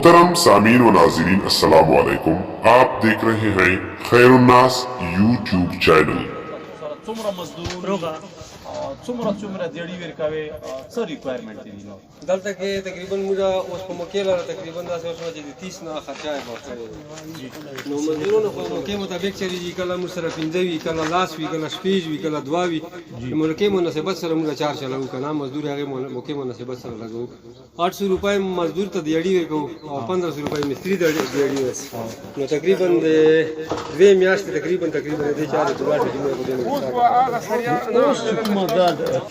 محترم سامعین و ناظرین السلام علیکم، آپ دیکھ رہے ہیں خیر الناس یوٹیوب چینل۔ څومره مزدور څومره دیړي ورکوي څه ریکوایرمنټ دي نو دلته کې تقریبا موږ اوس په موقع لاره تقریبا داسې اوسه چې 30 نه خرچه یې ورکړی نو مزدورونو په موقع مطابق چلیږي، کله موږ سره 15 وي، کله لاس وي، کله شپېج وي، کله 2 وي، د موقع مناسبت سره موږ 4 چلاو کنه مزدور هغه موقع مناسبت سره لګو 800 روپۍ مزدور ته دیړي ورکو او 1500 روپۍ مستری ته دیړي ورکو نو تقریبا د 2 میاشتې تقریبا د 4 دوه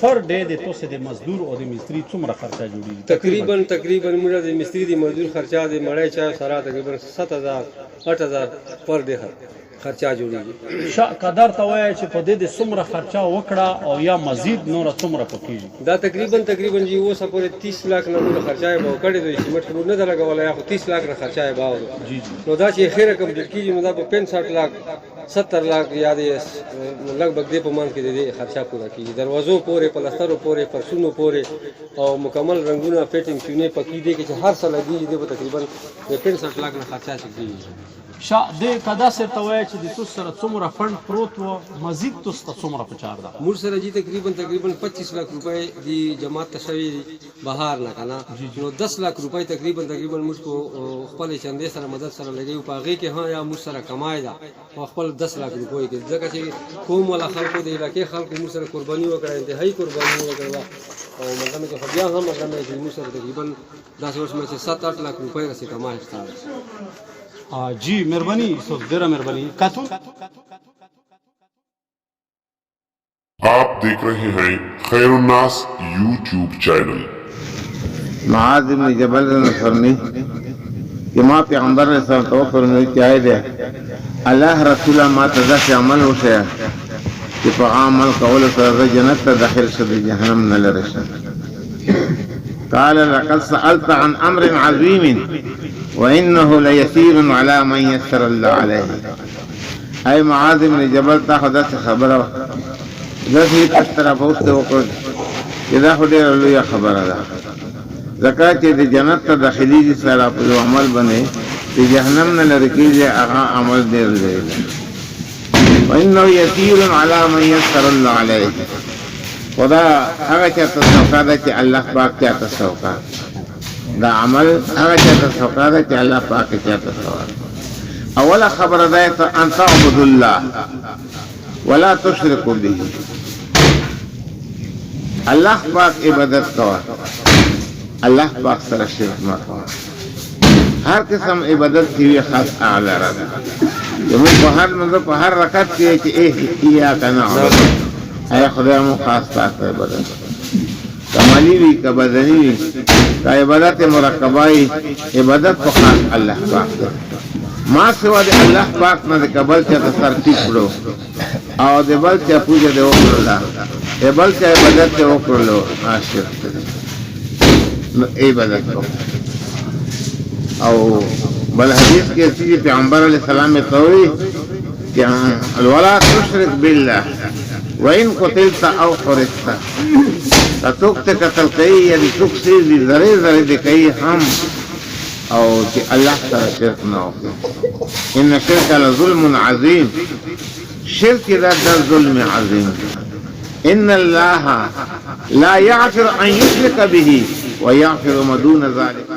پر ډے د توسه د مزدور او د مستری څومره خرچه جوړیږي؟ تقریبا موږ د مستری د مزدور خرچه د مړی چا سره تقریبا 7000 8000 پر ډے خرچه جوړیږي. قدر ته وایي چې په دې د څومره خرچه وکړه او یا مزید نور څومره پکېږي؟ دا تقریبا جی اوسه پورې 30 لاک نه موږ خرچه یې به کړی د سیمټ موږ نه دا لګولی یا خو 30 لاک نه خرچه یې باو جی نو دا چې خیره کمپلیټ کېږي نو دا په 65 لاک 70 لاک یا د لګ بګ دې په مان کې د خرچه پوره کېږي، دروازو پورې، پلسترو پورې، فرشونو پورې او مکمل رنګونه فټینګ چونې پکې دي چې هر څه لګېږي د تقریبا 65 لاک نه خرچه کېږي. د قدا سره ته وایي چې د توس سره څومره فند پروت و مزید توس ته څومره پچار ده؟ موږ سره جی تقریبا 25 لاک روپۍ دی جماعت ته شوي بهار نه کنه نو 10 لاک روپۍ تقریبا موږ په خپل چندې سره مدد سره لګیو په هغې کې ها یا موږ سره کمای ده او خپل 10 لاک روپۍ کې ځکه چې قوم والا خلکو د علاقې خلکو موږ سره قرباني وکړه، انتهایی قرباني وکړه او مطلب چې خو بیا هم مطلب چې موږ سره تقریبا داسې وشمه چې 7-8 لاک روپۍ رسې کمای شته. جی مہربانی ډیره مہربانی. کاتون آپ دیکھ رہے ہیں خیر الناس یوٹیوب چینل۔ معاذ بن جبل نے فرمی کہ ماں پیغمبر نے صلی اللہ علیہ وسلم فرمی چاہے دے اللہ رسولہ ما تدخل عمل ہوشے کہ پا عمل قول سر جنت داخل شد جہنم نلرشد. قال لقد سألت عن امر عظیم وإنه ليسير على من يسر الله عليه. اے معاذ بن جبل تا خدا سے خبر ذہی کس طرح پوچھتے ہو کر اذا خدیر اللہ خبر دا زکاة چی دی جنت تا داخلی جی سارا پر عمل بنے دی جہنم نہ لرکی جی اغا عمل دیر دے وإنه يسير على من يسر الله عليه. خدا اگا چاہتا سوکا دا چی اللہ پاک چاہتا سوکا دا عمل هغه چاته سوکا ده چې الله پاک چاته سوکا. اوله خبره ده ان تعبد الله ولا تشرك به، الله پاک عبادت کوه، الله پاک سره شرک مه کوه. هر قسم عبادت کی وی خاص اعلی را ده زموږ په هر منځ په هر رکعت کې چې ایاک نعبد ای خدای مو خاص پاک عبادت کمالی وی کا بدنی وی کا عبادت مرکبائی عبادت کو خاص اللہ پاک دے ما سوا دے اللہ پاک نہ دے قبل چا سر ٹکڑو او دے بل چا پوجا دے اوکرلا دے بل چا عبادت دے اوکرلو عاشق دے عبادت کو او بل حدیث کے چیزی پیغمبر علیہ السلام میں توئی کہ الولا تشرک باللہ وَإِن قُتِلْتَ أَوْ خُرِجْتَ تُقْتِ قتل کئی یعنی تقسی دی ذرے ذرے دے کئی ہم او کہ اللہ تعالی شرک نہ ہو. ان شرک لظلم عظیم، شرک دا ظلم عظیم. ان اللہ لا يغفر ان يشرك به ويغفر ما دون ذلك.